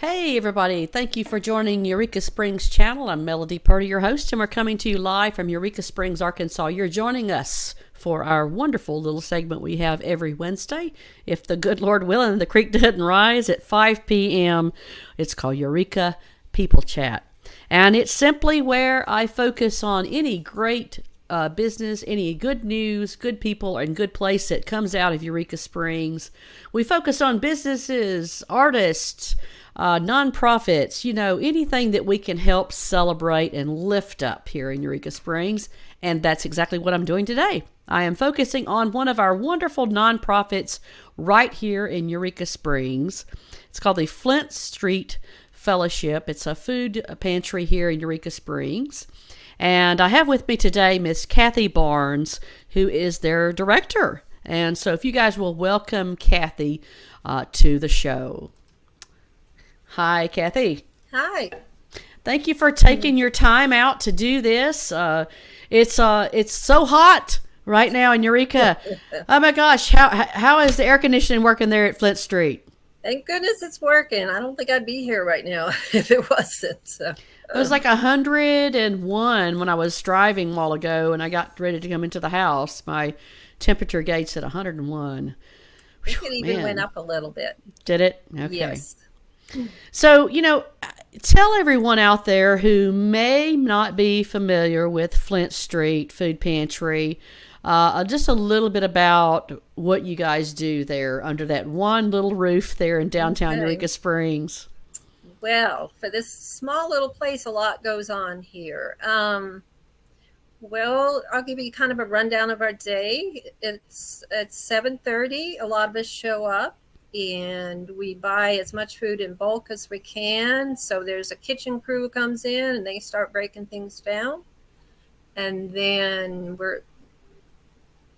Hey everybody, thank you for joining Eureka Springs channel. I'm Melody Purdy, your host, and we're coming to you live from Eureka Springs, Arkansas. You're joining us for our wonderful little segment we have every Wednesday. If the good Lord willing, the creek doesn't rise at 5 p.m. It's called Eureka People Chat. And it's simply where I focus on any great business, any good news, good people, and good place that comes out of Eureka Springs. We focus on businesses, artists, nonprofits, anything that we can help celebrate and lift up here in Eureka Springs. And that's exactly what I'm doing today. I am focusing on one of our wonderful nonprofits right here in Eureka Springs. It's called the Flint Street Fellowship. It's a food pantry here in Eureka Springs. And I have with me today Miss Kathy Barnes, who is their director. And so if you guys will welcome Kathy to the show. Hi, Kathy. Hi. Thank you for taking your time out to do this. It's so hot right now in Eureka. Oh my gosh, how is the air conditioning working there at Flint Street? Thank goodness it's working. I don't think I'd be here right now if it wasn't. So. It was like 101 when I was driving a while ago, and I got ready to come into the house. My temperature gauged at 101. I think it even went up a little bit. Did it? Okay. Yes. So, tell everyone out there who may not be familiar with Flint Street Food Pantry, just a little bit about what you guys do there under that one little roof there in downtown Eureka Springs. Well, for this small little place, a lot goes on here. Well, I'll give you kind of a rundown of our day. It's at 7:30. A lot of us show up. And we buy as much food in bulk as we can. So there's a kitchen crew who comes in and they start breaking things down. And then we're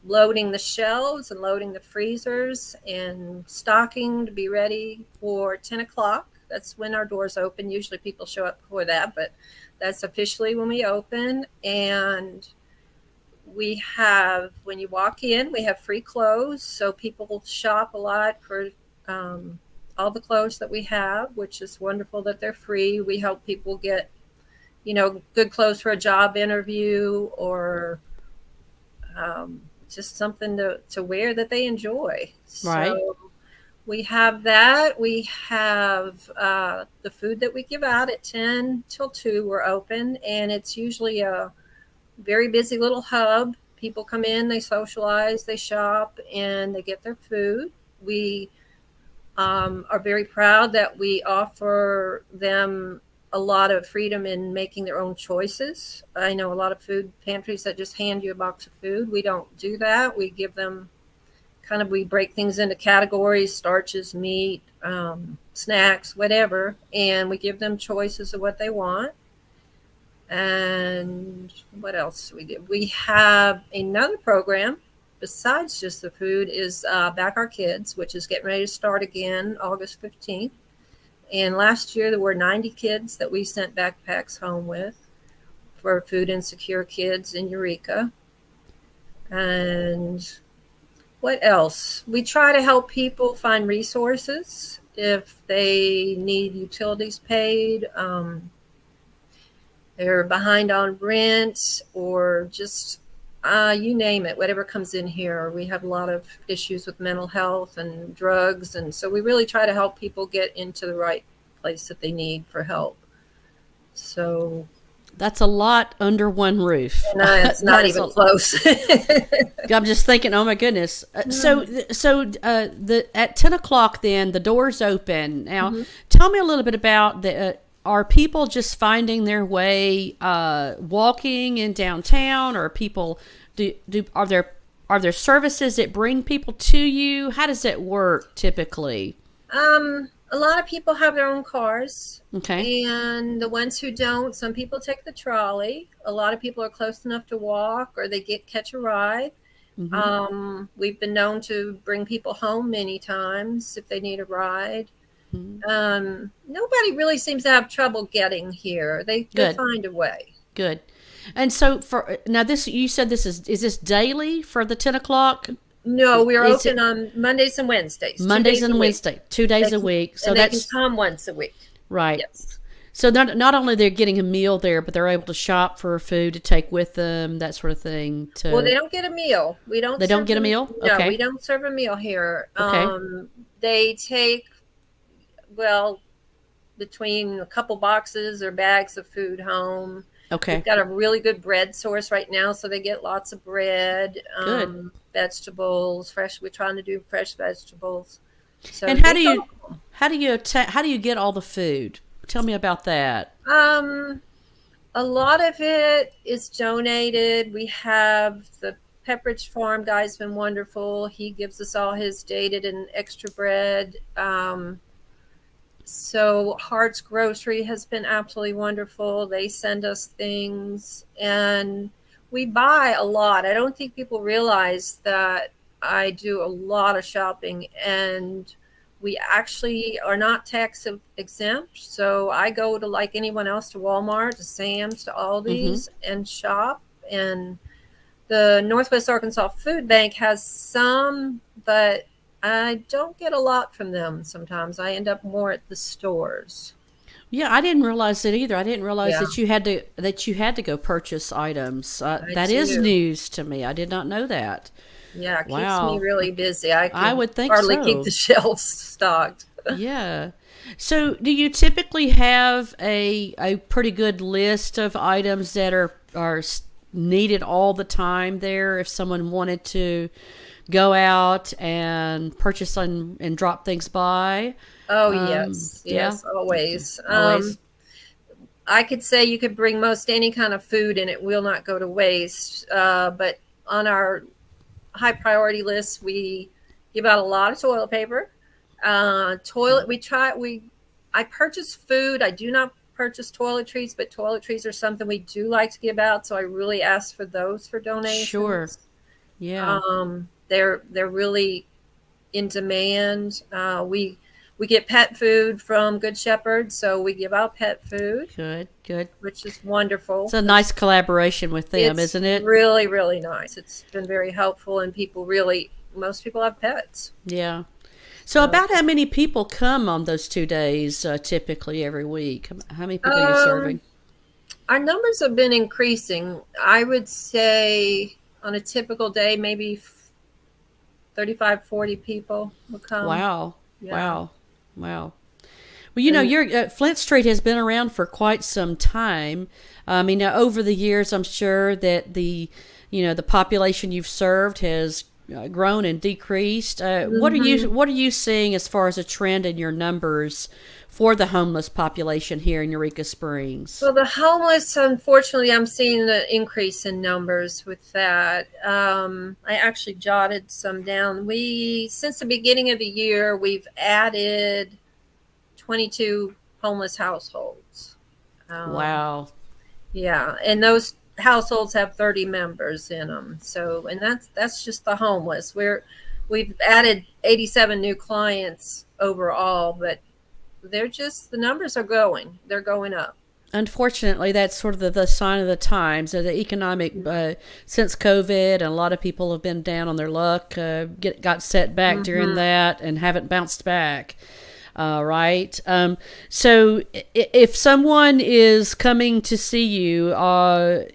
loading the shelves and loading the freezers and stocking to be ready for 10 o'clock. That's when our doors open. Usually people show up before that, but that's officially when we open. And we have, when you walk in, we have free clothes. So people shop a lot for all the clothes that we have, which is wonderful that they're free. We help people get, good clothes for a job interview or just something to wear that they enjoy. Right. So we have that. We have the food that we give out at 10 till 2. We're open, and it's usually a very busy little hub. People come in, they socialize, they shop, and they get their food. We are very proud that we offer them a lot of freedom in making their own choices. I know a lot of food pantries that just hand you a box of food. We don't do that. We give them we break things into categories: starches, meat, snacks, whatever, and we give them choices of what they want. And what else do we do? We have another program besides just the food is Back Our Kids, which is getting ready to start again August 15th. And last year there were 90 kids that we sent backpacks home with for food insecure kids in Eureka. And what else? We try to help people find resources if they need utilities paid, they're behind on rent, or just you name it, whatever comes in here. We have a lot of issues with mental health and drugs, and so we really try to help people get into the right place that they need for help. So that's a lot under one roof. No, it's not even close. I'm just thinking, oh my goodness. So at 10 o'clock then the doors open. Now, tell me a little bit about are people just finding their way walking in downtown, or people are there services that bring people to you? How does that work typically? A lot of people have their own cars. Okay. And the ones who don't, some people take the trolley. A lot of people are close enough to walk, or they catch a ride. We've been known to bring people home many times if they need a ride. Nobody really seems to have trouble getting here. They find a way. Good. And so you said is this daily for the 10 o'clock? No, we're open on Mondays and Wednesdays. Mondays and Wednesdays, 2 days a week. So they can come once a week. Right. Yes. So not only they're getting a meal there, but they're able to shop for food to take with them, that sort of thing. Well, they don't get a meal. We don't They don't serve get a them. meal? No, we Okay. don't serve a meal here. Okay. They take, well, between a couple boxes or bags of food home. Okay. We've got a really good bread source right now, so they get lots of bread, Good. vegetables, fresh. We're trying to do fresh vegetables. So And how do you get all the food? Tell me about that. a lot of it is donated. We have the Pepperidge Farm guy's been wonderful. He gives us all his dated and extra bread. So Hart's Grocery has been absolutely wonderful. They send us things and we buy a lot. I don't think people realize that I do a lot of shopping, and we actually are not tax exempt. So I go to, like anyone else, to Walmart, to Sam's, to Aldi's and shop. And the Northwest Arkansas Food Bank has some, but I don't get a lot from them sometimes. I end up more at the stores. Yeah, I didn't realize that either. I didn't realize Yeah. that you had to go purchase items. That is do. news to me. I did not know that. Yeah, it keeps Wow. me really busy. I would think hardly so. keep the shelves stocked. Yeah. So, do you typically have a pretty good list of items that are needed all the time there if someone wanted to go out and purchase and drop things by? Oh, yes. yeah. Yes, always. Always. I could say you could bring most any kind of food and it will not go to waste. But on our high priority list, we give out a lot of toilet paper. I purchase food. I do not purchase toiletries, but toiletries are something we do like to give out. So I really ask for those for donations. Sure. Yeah. They're really in demand. We get pet food from Good Shepherd, so we give out pet food, Good. which is wonderful. It's a nice collaboration with them, It's isn't it? really, really nice. It's been very helpful, and most people have pets. Yeah. So about how many people come on those 2 days typically every week? How many people are you serving? Our numbers have been increasing. I would say on a typical day, maybe 35, 40 people will come. Wow. Yeah. Wow. Well, your Flint Street has been around for quite some time. I mean, now over the years, I'm sure that the population you've served has grown and decreased. What are you seeing as far as a trend in your numbers for the homeless population here in Eureka Springs? Well, the homeless, unfortunately, I'm seeing an increase in numbers with that. I actually jotted some down. Since the beginning of the year, we've added 22 homeless households. Wow. Yeah, and those households have 30 members in them. So, and that's just the homeless. We've added 87 new clients overall, but the numbers are going. They're going up. Unfortunately, that's sort of the sign of the times. The economic, since COVID, and a lot of people have been down on their luck, got set back during that and haven't bounced back. Right. So if someone is coming to see you,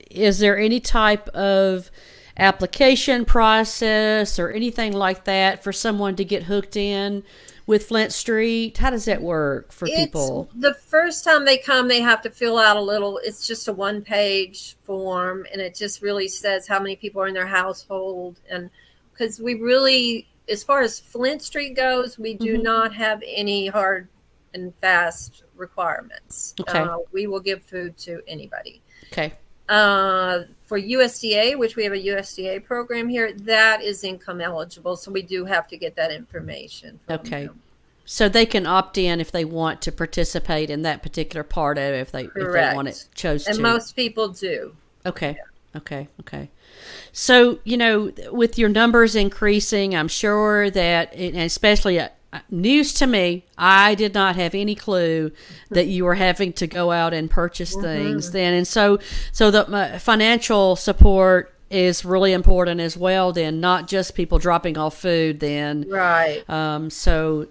is there any type of application process or anything like that for someone to get hooked in with Flint Street? How does that work for people? The first time they come, they have to fill out it's just a 1-page form, and it just really says how many people are in their household. And because as far as Flint Street goes, we do not have any hard and fast requirements. Okay. We will give food to anybody. Okay. For USDA, which we have a USDA program here, that is income eligible. So we do have to get that information from them. So they can opt in if they want to participate in that particular part of it, if they want it, chose to. And most people do. Okay. Yeah. Okay. So, with your numbers increasing, I'm sure that, and especially news to me, I did not have any clue that you were having to go out and purchase things then. And so the financial support is really important as well then, not just people dropping off food then. Right. So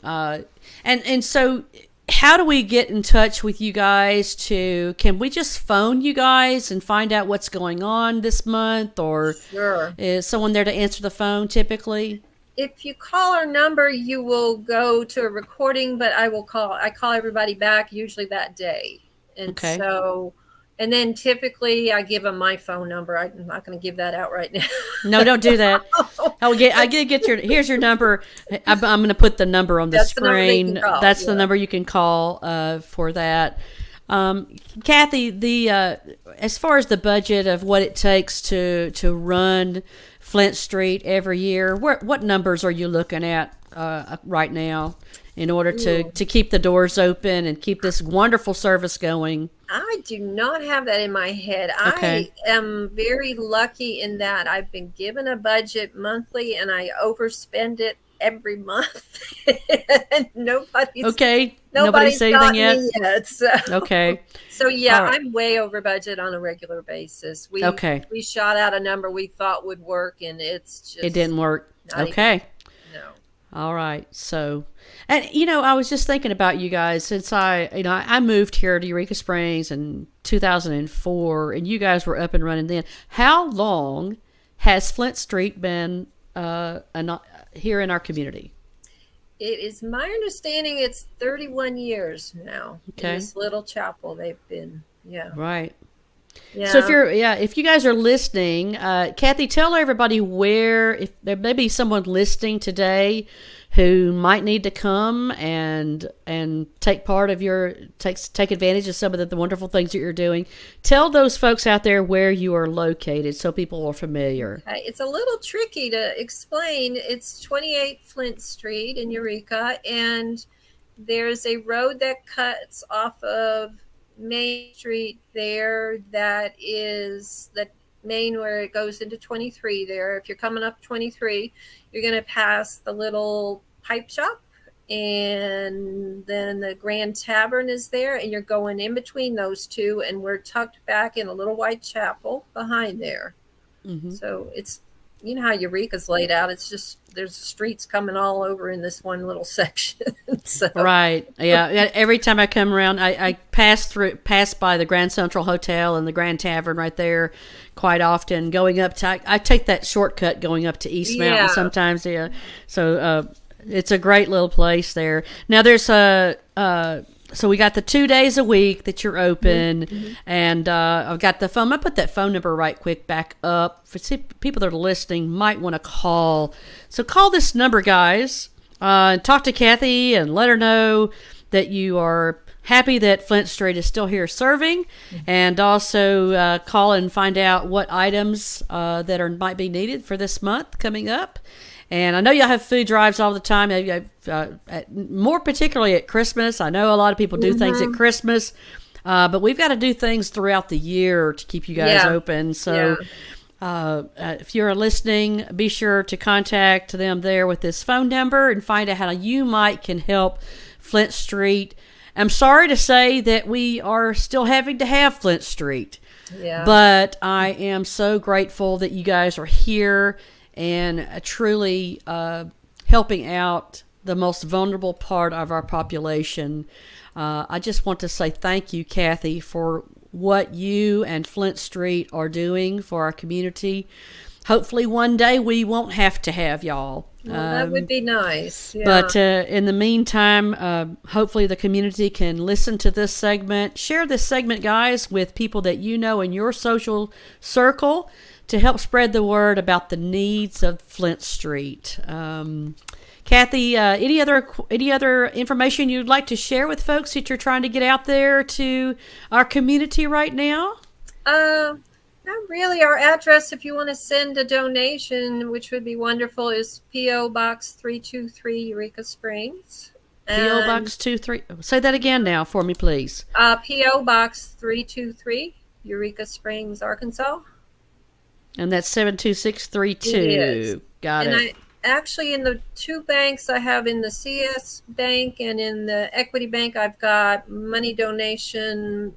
how do we get in touch with you guys? Can we just phone you guys and find out what's going on this month, or Sure. is someone there to answer the phone typically? If you call our number, you will go to a recording, but I call everybody back usually that day. And Okay. so, and then typically I give them my phone number. I'm not going to give that out right now. No, don't do that. Oh, I get here's your number. I'm going to put the number on the That's the number they screen. can call, That's the yeah. number you can call for that. Kathy, as far as the budget of what it takes to run Flint Street every year, what numbers are you looking at right now in order to keep the doors open and keep this wonderful service going? I do not have that in my head. Okay. I am very lucky in that I've been given a budget monthly and I overspend it every month. And nobody's Say anything got yet? me yet. So. Okay. So yeah, All right. I'm way over budget on a regular basis. We shot out a number we thought would work, and it didn't work. Okay. Even, no. All right. So, and I was just thinking about you guys since I moved here to Eureka Springs in 2004, and you guys were up and running then. How long has Flint Street been here in our community? It is my understanding it's 31 years now. Okay. In this little chapel they've been. Yeah. Right. Yeah. So if you guys are listening, Kathy, tell everybody where, if there may be someone listening today who might need to come and take part of take advantage of some of the wonderful things that you're doing. Tell those folks out there where you are located so people are familiar. Okay. It's a little tricky to explain. It's 28 Flint Street in Eureka, and there's a road that cuts off of Main Street there that is the main where it goes into 23 there. If you're coming up 23, you're going to pass the little pipe shop, and then the Grand Tavern is there, and you're going in between those two, and we're tucked back in a little white chapel behind there. Mm-hmm. So it's, you know how Eureka's laid out. It's just there's streets coming all over in this one little section. So. Right. Yeah. Every time I come around, I pass by the Grand Central Hotel and the Grand Tavern right there quite often. Going up to, I take that shortcut going up to East Mountain sometimes. Yeah. So it's a great little place there. Now there's so we got the 2 days a week that you're open, mm-hmm. and I've got the phone. I'm going to put that phone number right quick back up. For people that are listening might want to call. So call this number, guys, and talk to Kathy and let her know that you are happy that Flint Street is still here serving, mm-hmm. and also call and find out what items that might be needed for this month coming up. And I know y'all have food drives all the time, more particularly at Christmas. I know a lot of people do mm-hmm. things at Christmas, but we've got to do things throughout the year to keep you guys open. So if you're listening, be sure to contact them there with this phone number and find out how you can help Flint Street. I'm sorry to say that we are still having to have Flint Street, but I am so grateful that you guys are here and truly helping out the most vulnerable part of our population. I just want to say thank you, Kathy, for what you and Flint Street are doing for our community. Hopefully one day we won't have to have y'all. Well, that would be nice. Yeah. But in the meantime, hopefully the community can listen to this segment. Share this segment, guys, with people that you know in your social circle, to help spread the word about the needs of Flint Street. Kathy, any other information you'd like to share with folks that you're trying to get out there to our community right now? Not really. Our address, if you want to send a donation, which would be wonderful, is P.O. Box 323, Eureka Springs. P.O. Box 23. Say that again now for me, please. P.O. Box 323, Eureka Springs, Arkansas. And that's 72632. Got it. Actually, in the two banks I have, in the CS Bank and in the Equity Bank, I've got money donation.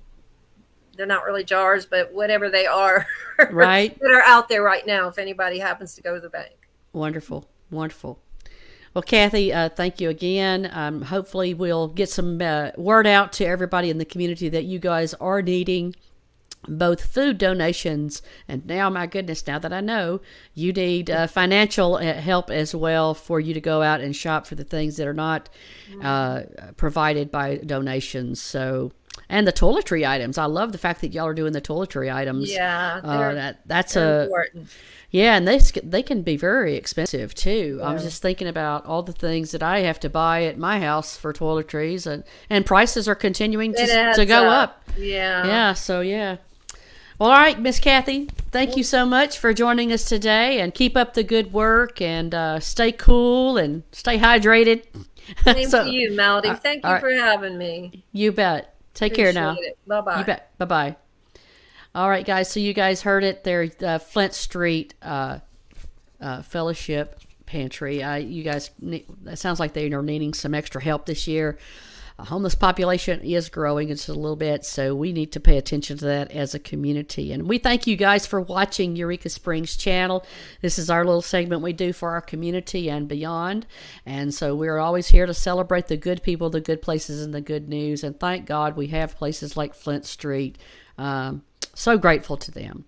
They're not really jars, but whatever they are, right, that are out there right now if anybody happens to go to the bank. Wonderful. Wonderful. Well, Kathy, thank you again. Hopefully, we'll get some word out to everybody in the community that you guys are needing both food donations and now, my goodness, now that I know, you need financial help as well for you to go out and shop for the things that are not provided by donations. So, and the toiletry items. I love the fact that y'all are doing the toiletry items. Yeah, that's important. Yeah, and they can be very expensive too. Yeah. I was just thinking about all the things that I have to buy at my house for toiletries, and prices are continuing to go up. Yeah. Yeah, so yeah. Well, all right, Miss Kathy, thank you so much for joining us today, and keep up the good work, and stay cool and stay hydrated. Same to you, Melody. Thank you for having me. You bet. Take care now. Bye-bye. You bet. Bye-bye. All right, guys. So you guys heard it. There's Flint Street Fellowship Pantry. You guys, it sounds like they are needing some extra help this year. Homeless population is growing just a little bit, so we need to pay attention to that as a community. And we thank you guys for watching Eureka Springs channel. This is our little segment we do for our community and beyond. And so we're always here to celebrate the good people, the good places, and the good news. And thank God we have places like Flint Street. So grateful to them.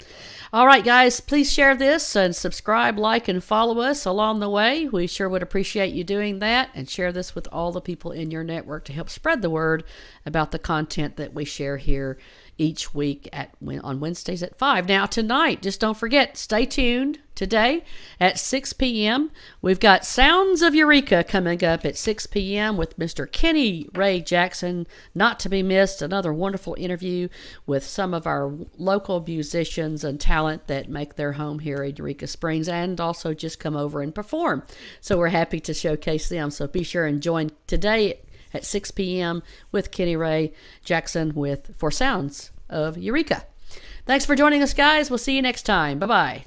All right, guys, please share this and subscribe, like, and follow us along the way. We sure would appreciate you doing that, and share this with all the people in your network to help spread the word about the content that we share here each week on Wednesdays at 5. Now, tonight, just don't forget, stay tuned. Today at 6 p.m., we've got Sounds of Eureka coming up at 6 p.m. with Mr. Kenny Ray Jackson. Not to be missed, another wonderful interview with some of our local musicians and talent that make their home here at Eureka Springs and also just come over and perform. So we're happy to showcase them. So be sure and join today at 6 p.m. with Kenny Ray Jackson for Sounds of Eureka. Thanks for joining us, guys. We'll see you next time. Bye-bye.